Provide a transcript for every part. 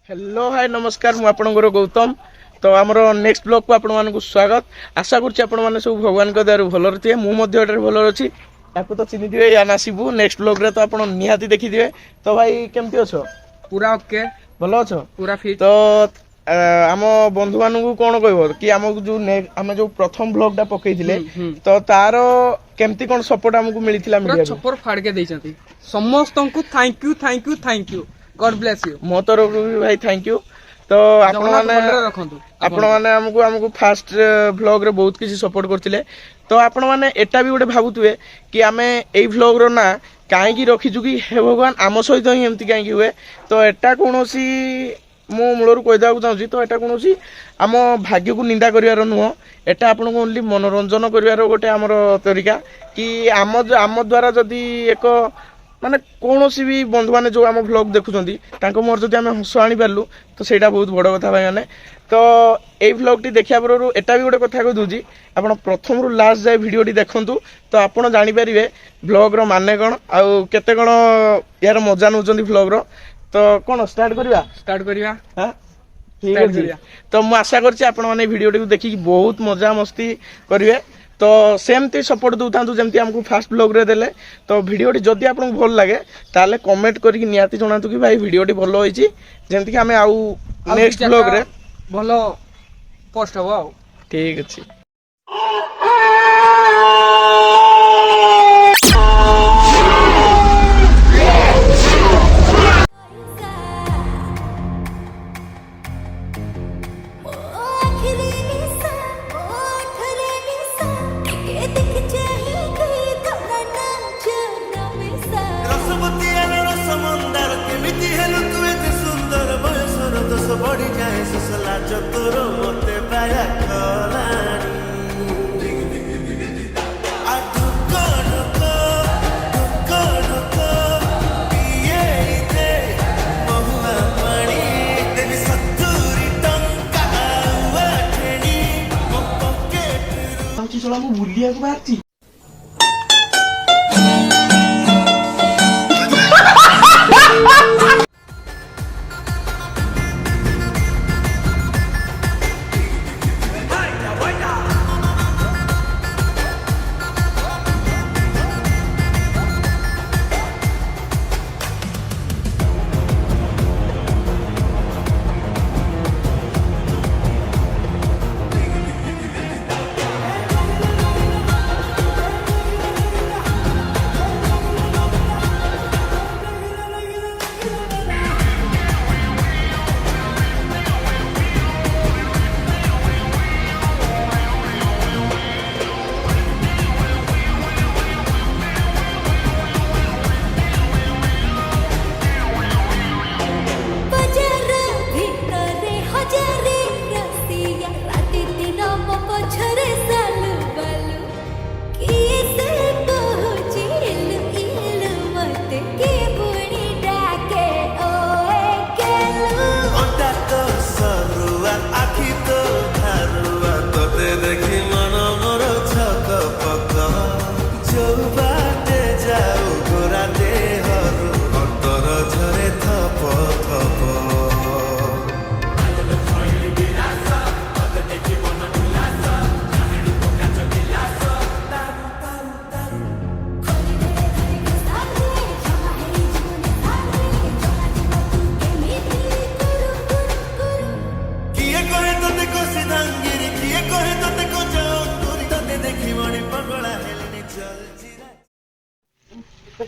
Hello hi नमस्कार मु आपनकर गौतम तो आमर नेक्स्ट ब्लॉग को आपण मानक स्वागत आशा करुच्ची आपण मैंने सब भगवान दयार भल थे मुझे भल अच्छी या तो चिन्ह दिवे या ना शिबू नेक्स्ट ब्लॉग रे तो आप निहाती देखिए तो भाई केमती अछ पूरा ओके भल अछ पूरा फिट तो आम बंधु मानू कौन कह कि आम जो आम जो प्रथम ब्लॉग पकई तो तार केमती कौन सपोर्ट आमको मिलता पूरा छपर फाड़ के देइछंती समस्त को thank you thank you thank you God bless you मो तरफ भी भाई थैंक यू तो आपण माने हमको फास्ट व्लॉग रे बहुत किसी सपोर्ट करथिले तो आपण माने एटा भी गोटे भाबुतुए कि आमे एई व्लॉग रो ना काहे की रखिजु कि हे भगवान आम सहित ही एमती काहे की हुए तो एटा कोनोसी मो मूलर कहि दाउ चाहूची तो एटा कोनोसी आम भाग्य को निंदा करिवार नुह एटा आपण को ओनली मनोरंजन करिवार गोटे हमर तरीका कि आम द्वारा जदी एक माने कौनसी भी बंधु मैंने जो आम ब्लॉग देखुं मोर जब आम हस आनी पार्लु तो सहीटा बहुत बड़ कथा भाई मैंने तो यही ब्लॉगटी देखा पर एटा भी गोटे कथा कह दूसरी आप प्रथम रू लास्ट जाए भिडटी देखूँ तो आप जानीपारे ब्लॉग माने कौन आउ केते कौन यार मजा नौ ब्लॉग तो कौन स्टार्ट करवा हाँ ठीक है तो मुझे आशा कर भिडियो देखिए बहुत मजा मस्ती करेंगे तो सेमती सपोर्ट दूता जमती आमको फास्ट ब्लॉग रे देले तो भिडियोटी जदि आपको भल लगे ताले कमेंट करके नियाती जणातु कि भाई भिडियोटी भल होईची जेमती कि हमें आउ नेक्स्ट ब्लॉग रे भलो पोस्ट हो आउ ठीक अछि बुलिया को बाहर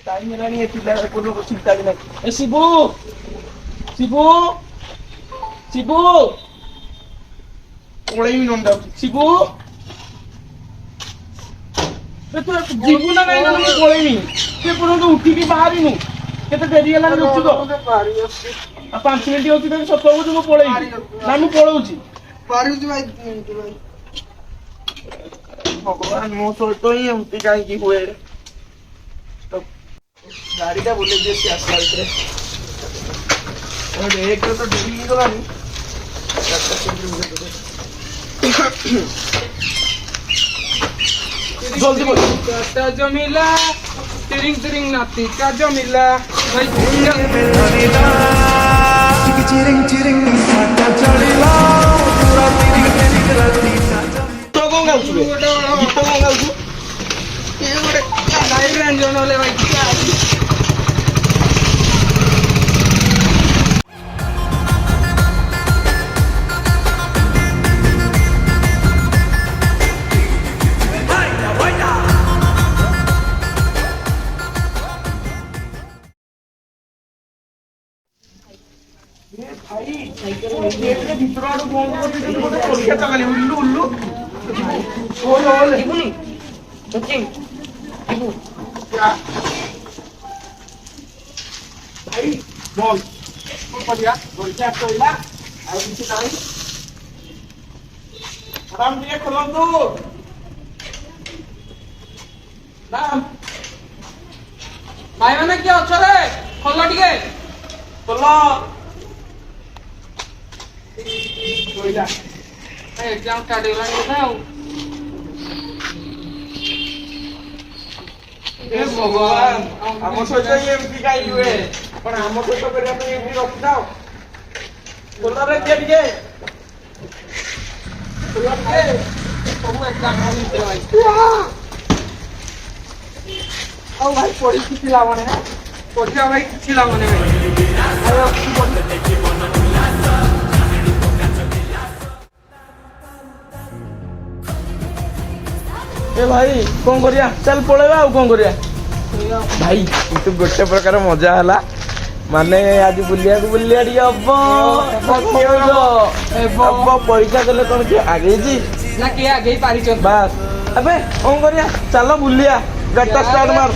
टाइम हेलानी चिंता भी नहीं शिबू शिबू शिबू पलैमी नंदा शिबू तू जीवु ना नहीं ना पलैमी से पर्यंत उठिकी बाहरी नु केते देरी हेलानी रुचु तो 5 मिनिट होती तो सत को मु पलैमी ना मु पळौची पारिउ भाई भाई भगवान मो सहित ही एमती कहीं हुए गाड़ी टा बोले दिए आसला भितर एक तो डेरी ही गलानी जल्दी बोल काटा जमिला तिरिंग तिरिंग नाती का जमिला भाई चिरिंग चिरिंग साटा चढ़िला पूरा तिरिंग तिरिंग राती साटा ତ କଣ ଗାଉଛୁ ବେ? ଗୀତ କଣ ଗାଉଛୁ? ଇଏ ଗୋଟେ ଲାଇଭ୍ ରଞ୍ଜନ ହେଲେ ଭାଇ ଭିତର ଆଡୁ ବନ୍ଦ କରିଦେଇଛନ୍ତି ଗୋଟେ ପରୀକ୍ଷା ଚାଲିବ ଉଲ୍ଲୁ ଉଲ୍ଲୁ ଓଲେ ଓଲେ ଯିବୁନି ସଚିନ ଯିବୁ ଭାଇ ବଲ କଣ କରିବା ପରୀକ୍ଷା ସରିଲା ଆଉ କିଛି ନାହିଁ ଆରାମ ଟିକେ ଖୋଲନ୍ତୁ ନା ଭାଇମାନେ କିଏ ଅଛ ରେ ଖୋଲ ଟିକେ ଖୋଲ ଶୋଇଲା ଏକ୍ଜାମ ଷ୍ଟାର୍ଟ ହେଇଗଲାଣି ବୋଧେ ଆଉ ଏ ଭଗବାନ ଆମ ସହିତ ଏମିତି କାହିଁକି ହୁଏ କଣ ଆମ ସହିତ କରିବା ପାଇଁ ଏମିତି ରଖିଥାଅ ଖୋଲରେ କିଏ ଟିକେ ଖୋଲ ଟିକେ ସବୁ ଏକ୍ଜାମ ଭିତରେ ଭାଇ ଆଉ ଭାଇ ପଢି କିଛି ଲାଭ ନାହିଁ ପଢିବା ଭାଇ କିଛି ଲାଭ ନାହିଁ ଭାଇ ଏ ଭାଇ କଣ କରିବା ଚାଲ ପଳେଇବା ଆଉ କଣ କରିବା ଭାଇ କିନ୍ତୁ ଗୋଟେ ପ୍ରକାର ମଜା ହେଲା ମାନେ ଆଜି ବୁଲିବାକୁ ବୁଲିବା ଟିକେ ହବ ପରୀକ୍ଷା ଦେଲେ କଣ କିଏ ଆଗେଇଛି ନା କିଏ ଆଗେଇ ପାରିଛନ୍ତି ବାସ୍ ଏବେ କଣ କରିବା ଚାଲ ବୁଲିବା ଗାଡିଟା ଷ୍ଟାର୍ଟ ମାର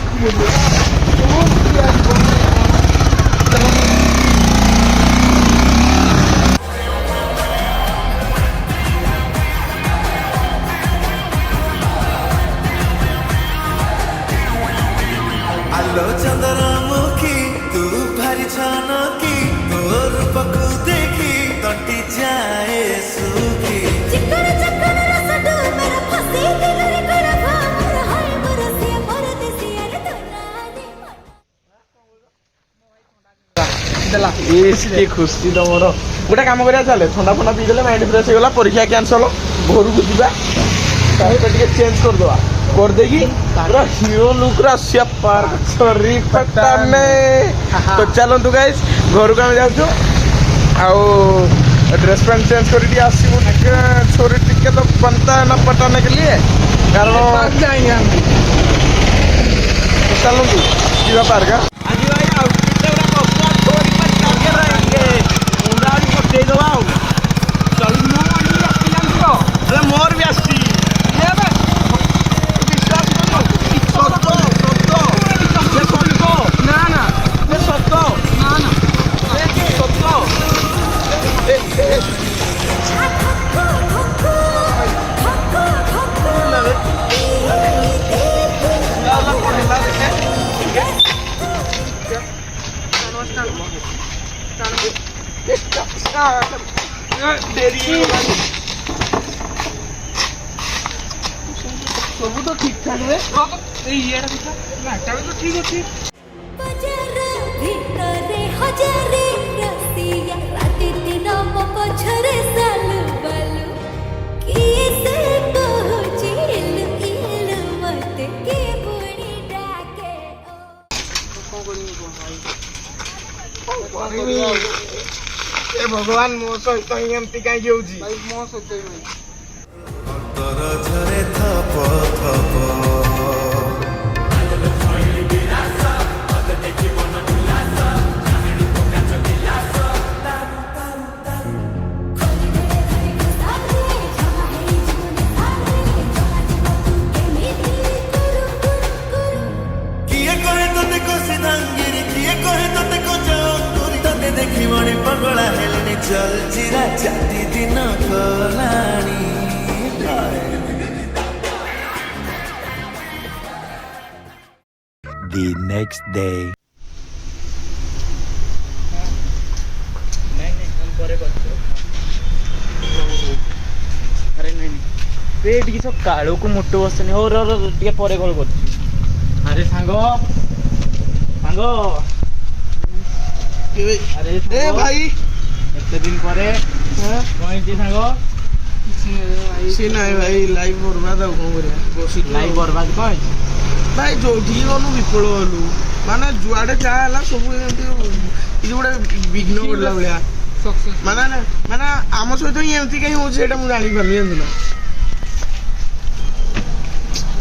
आलो चंद्रमुखी तू भारी छानकी तो रूपकू देखी तंटी जाए सुखी चिकन चिकन रस डो मेरा फसे दिल रे कर भामर हाय बरसे परदेसी अरे दुनानी ଦେଲା କି ଖୁସି ତମର ଗୋଟେ କାମ କରିବା ଚାଲେ ଥଣ୍ଡା ଫଣ୍ଡା ପିଇଦେଲେ ମାଇଣ୍ଡ ଫ୍ରେଶ ହେଇଗଲା ପରୀକ୍ଷା କ୍ୟାନସଲ ଘରକୁ ଯିବା ତାପରେ ଟିକେ ଚେଞ୍ଜ କରିଦବା କରିଦେଇକି ପୁରା ହିରୋ ଲୁକରେ ଆସିବା ପାର୍କ ସରି ପଟାନେ ତ ଚାଲନ୍ତୁ ଗାଇସ୍ ଘରକୁ ଆମେ ଯାଉଛୁ ଆଉ ड्रेस पैंट चेंज कर दिया आसिबु ଟିକେ छोरी ଟିକେ तो बनता है ना पटाने के लिए कारण जाएंगे हम चलନ୍ତୁ ଯିବା ପାର୍କ ଆଜି ଭାଇ ଆଉଟଫିଟ୍ ଗୁରା କପା छोरी पटाने रहेंगे मुंडा भी पटेଇ ଦବା ଆଉ चल नो आनी आसी जानती हो अरे मोर भी आसी ये बे विश्वास करो सत्तो ये सत्तो ना ना ये सत्तो ना ना ये सत्तो ठक्को ठक्को ठक्को ठक्को सब तो ठीक ठाक रे ये ना भी तो ठीक अच्छी बजार भितरे हजारे रसिया राति दिन मो पछरे सालु बालु किए से कहूची इलु इलु मते के बुणी डाके ए भगवान मो सहित एमती कहीं होउची भाई मो सोचे भाई अंतर झरे थप थप किए कहे तोते को सिधांगिरी किए कहे तोते को चौंगुरी तोते देखी मणि पगला हेलनी चल चिरा चाटी दिन कलाणी The next day अरे नहीं पे टी सब काळो को मोटो बसने हो रो टिके परे कॉल करछि अरे सांगो सांगो अरे ए भाई ଏତେ ଦିନ ପରେ କଣ ହେଇଛି ସାଙ୍ଗ? କିଛି ନାହିଁ ଭାଇ, ଲାଇଫ ବର୍ବାଦ ଆଉ କଣ କରିବା, ବସିଛୁ ଲାଇଫ ବର୍ବାଦ କଣ ହେଇଛି? ଭାଇ। ଯୋଉଠିକି ଗଲୁ ବିଫଳ ଗଲୁ, ମାନେ ଯୁଆଡେ ଯାହା ହେଲା ସବୁ ଏମିତି କିଛି ଗୋଟେ ବିଘ୍ନ ପଡିଲା ଭଳିଆ। ସକ୍ସେସ୍ ମାନେ ମାନେ ଆମ ସହିତ ହିଁ ଏମିତି କାହିଁ ହଉଛି ସେଇଟା ମୁଁ ଜାଣିପାରୁନି, ଜାଣିଛୁ ନା।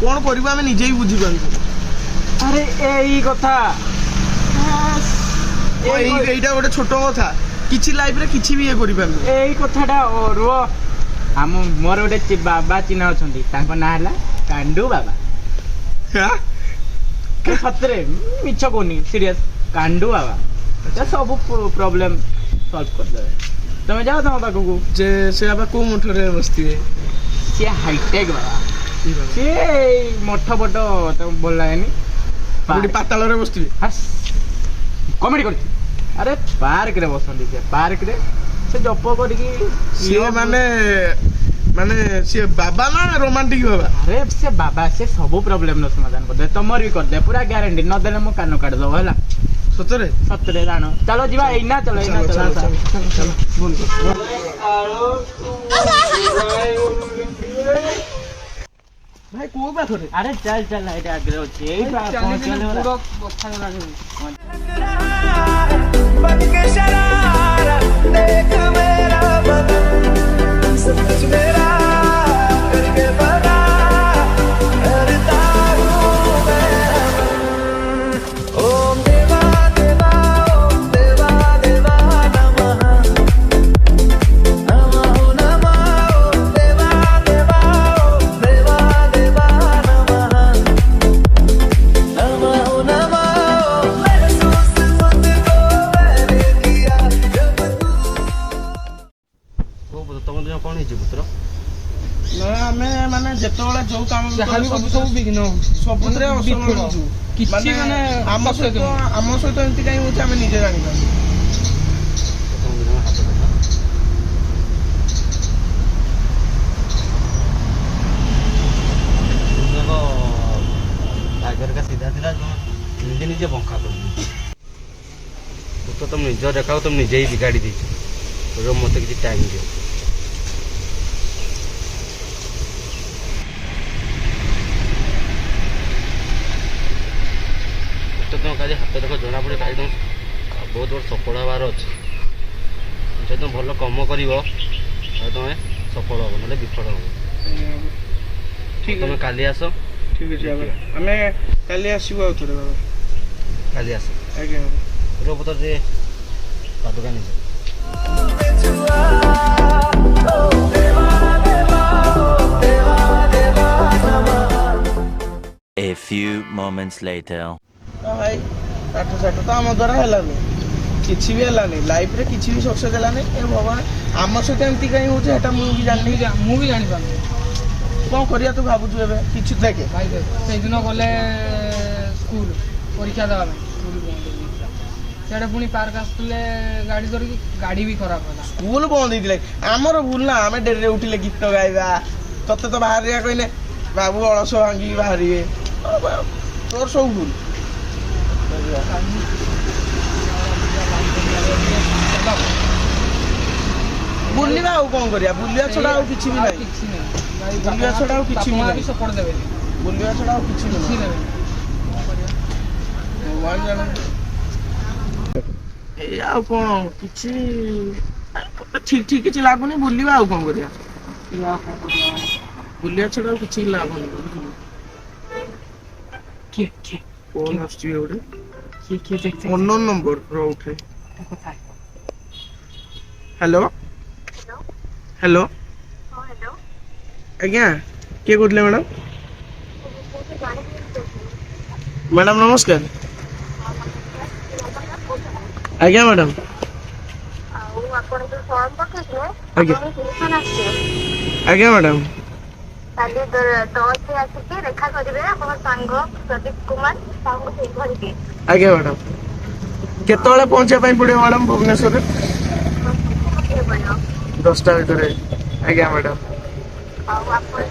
କଣ କରିବୁ ଆମେ ନିଜେ ହିଁ ବୁଝିପାରୁଛୁ। ଆରେ ଏଇ କଥା ଏଇଟା ଗୋଟେ ଛୋଟ କଥା, କିଛି ଲାଇଫରେ କିଛି ବି ଇଏ କରିପାରୁନି। ଏଇ କଥାଟା ରୁହ। ମୋର ଗୋଟେ ବାବା ଚିହ୍ନା ଅଛନ୍ତି, ତାଙ୍କ ନାଁ ହେଲା କାଣ୍ଡୁ ବାବା। ହାଁ? ସତରେ ମିଛ କହୁନି, ସିରିୟସ୍। କାଣ୍ଡୁ ବାବା ସେ ସବୁ ପ୍ରୋବ୍ଲେମ ସଲ୍ଭ କରିଦେବେ। ତମେ ଯାଅ ତମ ପାଖକୁ। ଯେ ସେ ବାବା କୋଉ ମଠରେ ବସିଥିବେ? ସିଏ ହାଇଟେକ୍ ବାବା। ସିଏ ମଠ ଫଟ ତାକୁ ଭଲ ଲାଗେନି। କୋଉଠି ପାତାଳରେ ବସିଥିବେ? କମେଡି କରୁଛି। ଆରେ ପାର୍କରେ ବସନ୍ତି, ସେ ପାର୍କରେ ସେ ଜପ କରିକି ସିଏ ମାନେ ସିଏ ବାବା ନା ରୋମାଣ୍ଟିକ ବାବା? ଆରେ ସେ ବାବା, ସେ ସବୁ ପ୍ରୋବ୍ଲେମର ସମାଧାନ କରିଦେବେ, ତମର ବି କରିଦେବେ, ପୁରା ଗ୍ୟାରେଣ୍ଟି। ନଦେଲେ ମୋ କାନ କାଟିଦବ ହେଲା। ସତରେ? ସତରେ ଜାଣ। ଚାଲ ଯିବା ଏଇନା, ଚାଲ ଏଇନା, ଚାଲ। ଭାଇ କୋଉ ପାଖରେ? ଆରେ ଚାଲ ଚାଲ, ଏଇଟା ଆଗରେ ଅଛି। ଏଇ ପହଞ୍ଚିଗଲେ ଗୋଡ଼ ପରା। ବଥା ହେଲାଣି। बन के शरारा देख मेरा बदन सब कुछ मेरा करके बना करता हूँ मैं ओम देवा देवा ओम देवा देवा नमः नमः नमः ओम देवा देवा ओम देवा देवा नमः नमः नमः महसूस खुद को मैंने किया जब तू ତମ ଦେହ କଣ ହେଇଛି ପୁତ୍ର? ନା ଆମେ ମାନେ ଯେତେବେଳେ ଯୋଉ କାମ ବି ଯାହା ବି କରୁ, ସବୁ ବିଘ୍ନ ହଉଛି, ସବୁଥିରେ ଅସଫଳ ବିଫଳ। ହଉଛୁ। କିଛି ମାନେ ଆମ success ସହିତ ହଉନି। ଏମିତି କାହିଁ ହଉଛି ଆମେ ନିଜେ ଜାଣିପାରୁଛୁ। ତମ ଦିନ ହାତ ଦେଖା। ଆଗରେ ସିଧା ଥିଲା, ନିଜେ ନିଜେ ବଙ୍କା କରୁଛି। ତମ ନିଜ ରେଖାକୁ ତମେ ନିଜେ ହିଁ ବିଗାଡ଼ି ଦେଇଛ। ମତେ କିଛି ଟାଇମ୍ ଦିଅ। ତମ କାଲି ହାତ ଦେଖ ଜଣାପଡ଼େ, କାଲି ତମ ବହୁତ ବଡ଼ ସଫଳ ହେବାର ଅଛି। ଯଦି ତମେ ଭଲ କାମ କରିବ ତାହେଲେ ତମେ ସଫଳ ହେବ, ନହେଲେ ବିଫଳ ହେବ। ଠିକ ତମେ ଅଛି, କାଲି ଆସ। ଠିକ ଅଛି ବାବା, ଆମେ କାଲି ଆସିବୁ ଆଉ ଥରେ ବାବା। କାଲି ଆସ। ଆଜ୍ଞା ବାବା। ରୁହ ଯେ ପାଦୁକା ନେଇଯାଅ। छुआ ओम देवा देवा ओम देवा देवा नमः A few moments later. ତ ଭାଇ ପାଠ ସାଠ ତ ଆମ ଦ୍ୱାରା ହେଲାନି, କିଛି ବି ହେଲାନି ଲାଇଫରେ, କିଛି ବି ସକ୍ସେସ୍ ହେଲାନି। ଏ ଭଗବାନ ଆମ ସହିତ ଏମିତି କାହିଁ ହଉଛି ସେଟା ମୁଁ ବି ଜାଣିନି। ମୁଁ ବି ଜାଣିପାରୁନି। କଣ କରିବା ତୁ ଭାବୁଛୁ ଏବେ? କିଛି ଦେଖେ ଭାଇ ଦେଖ, ସେଇଦିନ ଗଲେ ସ୍କୁଲ ପରୀକ୍ଷା ଦେବା ପାଇଁ, ସ୍କୁଲ ବନ୍ଦ ହେଇଯାଇଥିଲା। ସିଆଡ଼େ ପୁଣି ପାର୍କ ଆସୁଥିଲେ ଗାଡ଼ି ଧରିକି, ଗାଡ଼ି ବି ଖରାପ ହେଲା। ସ୍କୁଲ ବନ୍ଦ ହେଇଥିଲେ ଆମର ଭୁଲ ନା। ଆମେ ଡେରିରେ ଉଠିଲେ ଗୀତ ଗାଇବା, ତତେ ତ ବାହାରିବା କହିଲେ ବାବୁ ଅଳସ ଭାଙ୍ଗିକି ବାହାରିବେ, ତୋର ସବୁ ଭୁଲ। ବୁଲିବା ଆଉ କଣ କରିବା, ବୁଲିବା ଛଡା ଆଉ କିଛି ବି ନାହିଁ। କିଛି ନାହିଁ ଭାଇ, ବୁଲିବା ଛଡା ଆଉ କିଛି ବି ବାପା ମା ନାହିଁ। ବି ସପୋର୍ଟ ଦେବେନି, ବୁଲିବା ଛଡା ଆଉ କିଛି ବି କିଛି ନାହିଁ। ଦେବେନି। କଣ କରିବା? ଭଗବାନ ଜାଣନ୍ତି। ଏଇ ଆଉ କଣ, କିଛି ଠିକ କିଛି ଲାଗୁନି। ବୁଲିବା ଆଉ କଣ କରିବା, ବୁଲିବା ଛଡା ଆଉ କିଛି ଲାଭ ନାହିଁ। କିଏ କିଏ ଫୋନ ଆସୁଛି ଗୋଟେ, କିଏ କିଏ ଦେଖ ଅନନୋନ ନମ୍ବର ର ଉଠେ। କଥା। ହ୍ୟାଲୋ ହ୍ୟାଲୋ ଆଜ୍ଞା, କିଏ କହୁଥିଲେ ମ୍ୟାଡ଼ାମ? ମ୍ୟାଡ଼ାମ ନମସ୍କାର। ଆଜ୍ଞା ମ୍ୟାଡ଼ାମ। ଆଉ ଆପଣ ଯୋଉ ଫର୍ମ ପକେଇଥିଲେ, ଆଜ୍ଞା ଆପଣଙ୍କୁ ସିଲେକ୍ସନ ଆସିଛି। ଆଜ୍ଞା ମ୍ୟାଡ଼ାମ। କାଲି 10ରେ ଆସିକି ଦେଖା କରିବେ ଆପଣଙ୍କ ସାଙ୍ଗ ପ୍ରଦୀପ କୁମାର ସାହୁଙ୍କୁ ସେଇ ଧରିକି। ଆଜ୍ଞା ମ୍ୟାଡ଼ାମ। କେତେବେଳେ ପହଞ୍ଚିବା ପାଇଁ ପଡ଼ିବ ମ୍ୟାଡ଼ାମ ଭୁବନେଶ୍ୱରରେ? ପକେଇବାକୁ ପଡ଼ିବ। 10ଟା ଭିତରେ। ଆଜ୍ଞା ମ୍ୟାଡ଼ାମ। ଆଉ ଆପଣ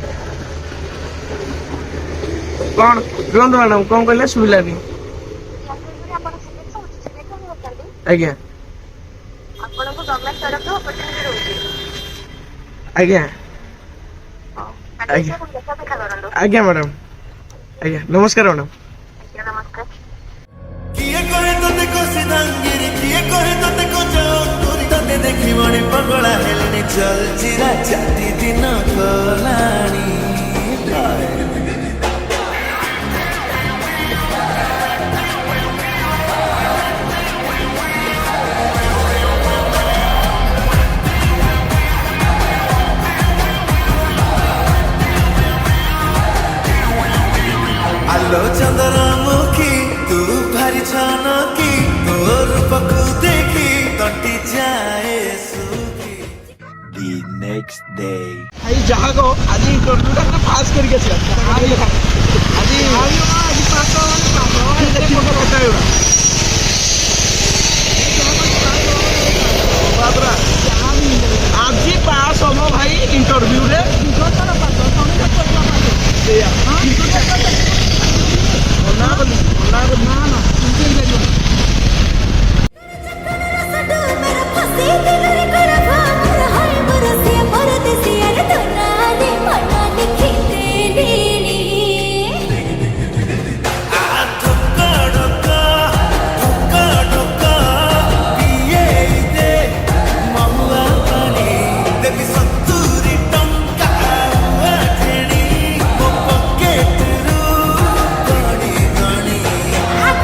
କଣ ରୁହନ୍ତୁ ମ୍ୟାଡ଼ାମ, କଣ କହିଲେ ଶୁଭିଲାନି? ଆପଣ ସିଲେକ୍ସନ ଅଛନ୍ତି? ଆଜ୍ଞା। ଆପଣଙ୍କୁ ଗଭର୍ଣ୍ଣମେଣ୍ଟ ତରଫରୁ ଅପରଚ୍ୟୁନିଟି ରହୁଛି। ଆଜ୍ଞା ଆଜ୍ଞା ଦେଖା କରନ୍ତୁ। ଆଜ୍ଞା ମ୍ୟାଡ଼ାମ ଆଜ୍ଞା ନମସ୍କାର ମ୍ୟାଡ଼ାମ। ଆଜ୍ଞା ନମସ୍କାର। କିଏ କହେ ତତେ କସିଦାଙ୍ଗିରି କିଏ କହେ ତତେ କଚଉରୀ ତତେ ଦେଖିବଣି ପଗଳା ହେଲେଣି ଜଲଜିରା ଚାଟି ଦିନ ଗଲାଣି আলো চন্দ্রমুখী তু ভারি ছানকি তোর রূপকু দেখি তটি যায় সুখী The next day. ଭାଇ ଯାହା କହ ଆଜି ଇଣ୍ଟରଭ୍ୟୁଟା ପୁରା ପାସ୍ କରିକି ଆସିଲା ଆଜି ଆଜି ପାସ୍ ହବ ଭାଇ ଇଣ୍ଟରଭ୍ୟୁରେ रसडू मेरा फंसी दिल रे करभा मोर हाय बरसिया परदेसिया रे तोनाली मनाली खितेली ঢোকা ঢোকা ঢোকা ঢোকা পিয়ে দে মহুয়া পানি দেবী সত্তরি টঙ্কা ছেড়ি ମୋ ପକେଟରୁ ଗଣି ଗଣି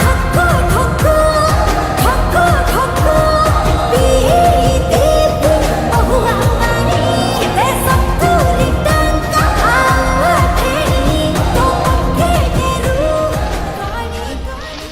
ठक्को ठक्को ठक्को ठक्को पीते बहुआ पानी दे सत्तुरी टंका आठेनी तो पकेटेरू गाड़ी गाड़ी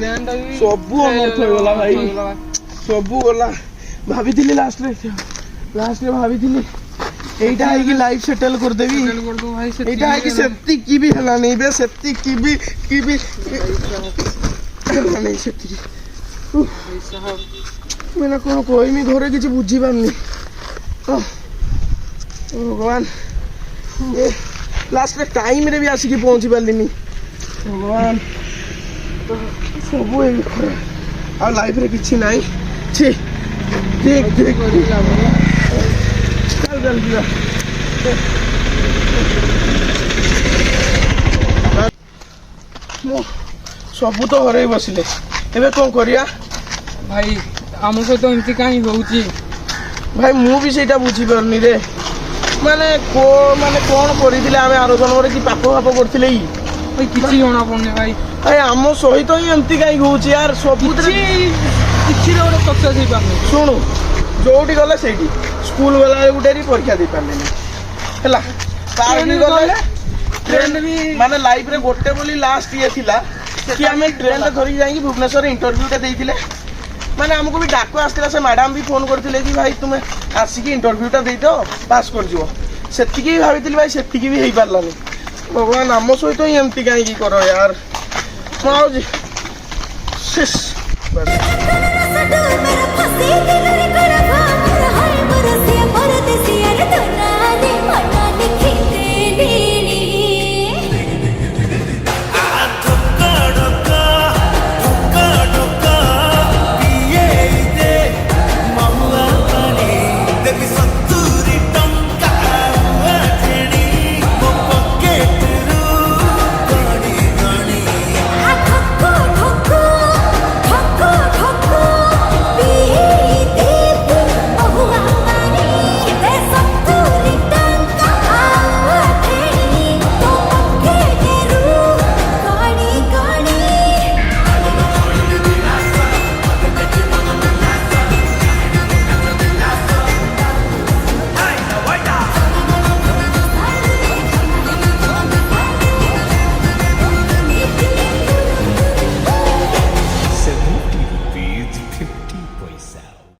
ପ୍ଲେନ୍ଟା ବି ସବୁ ଅନର୍ଥ ହେଇଗଲା ଭାଇ ସବୁ ଗଲା ଭାବିଥିଲି ଲାଷ୍ଟରେ ଭାବିଥିଲି ଏଇଟା ହେଇକି ଲାଇଫ୍ ସେଟେଲ୍ କରିଦେବି କରିଦେବୁ ଭାଇ ଏଇଟା ହେଇକି ସେତିକି ବି ହେଲାନି ବେ ସେତିକି ବି ହେଲାନି ସେତିକି ମୁଁ ଏଇନା କ'ଣ କହିମି ଘରେ କିଛି ବୁଝିପାରୁନି ଭଗବାନ ଲାଷ୍ଟରେ ଟାଇମ୍ରେ ବି ଆସିକି ପହଞ୍ଚି ପାରିଲିନି ଭଗବାନ ସବୁ ଏଇ ଖରାପ ଆଉ ଲାଇଫ୍ରେ କିଛି ନାହିଁ ଛି ଠିକ୍ ଠିକ୍ ଚାଲ ଯିବା ମୁଁ ସବୁ ତ ହରେଇ ବସିଲେ ଏବେ କ'ଣ କରିବା ଭାଇ ଆମ ସହିତ ଏମିତି କାହିଁ ହଉଛି ଭାଇ ମୁଁ ବି ସେଇଟା ବୁଝିପାରୁନି ରେ ମାନେ କ'ଣ କରିଥିଲେ ଆମେ ଆର ଜନ୍ମରେ କି ପାପ ଫାପ କରିଥିଲେ କି ଭାଇ କିଛି ଜଣା ପଡୁନି ଭାଇ ଭାଇ ଆମ ସହିତ ହିଁ ଏମିତି କାହିଁକି ହଉଛି ୟାର ସବୁଥିରେ କିଛିରେ ଗୋଟେ ସକ୍ସେସ୍ ହେଇପାରୁନି ଶୁଣୁ ଯୋଉଠି ଗଲେ ସେଇଠି ସ୍କୁଲ ଗଲାବେଳେ ଗୋଟେ ପରୀକ୍ଷା ଦେଇପାରିଲେନି ହେଲା ପାର୍କ ବି ଗଲେ ଟ୍ରେନ୍ ବି ମାନେ ଲାଇଫ୍ରେ ଗୋଟେ ବୋଲି ଲାଷ୍ଟ ଇଏ ଥିଲା କି ଆମେ ଟ୍ରେନ୍ରେ ଧରିକି ଯାଇକି ଭୁବନେଶ୍ୱରରେ ଇଣ୍ଟରଭ୍ୟୁଟା ଦେଇଥିଲେ ମାନେ ଆମକୁ ବି ଡାକ ଆସିଥିଲା ସେ ମ୍ୟାଡ଼ାମ୍ ବି ଫୋନ୍ କରିଥିଲେ କି ଭାଇ ତୁମେ ଆସିକି ଇଣ୍ଟରଭ୍ୟୁଟା ଦେଇଦିଅ ପାସ୍ କରିଯିବ ସେତିକି ବି ଭାବିଥିଲି ଭାଇ ସେତିକି ବି ହେଇପାରିଲାନି ଭଗବାନ ଆମ ସହିତ ହିଁ ଏମିତି କାହିଁକି କର ୟାର ମୁଁ ଆଉଛି रसडू मेरा फंसी दिल रे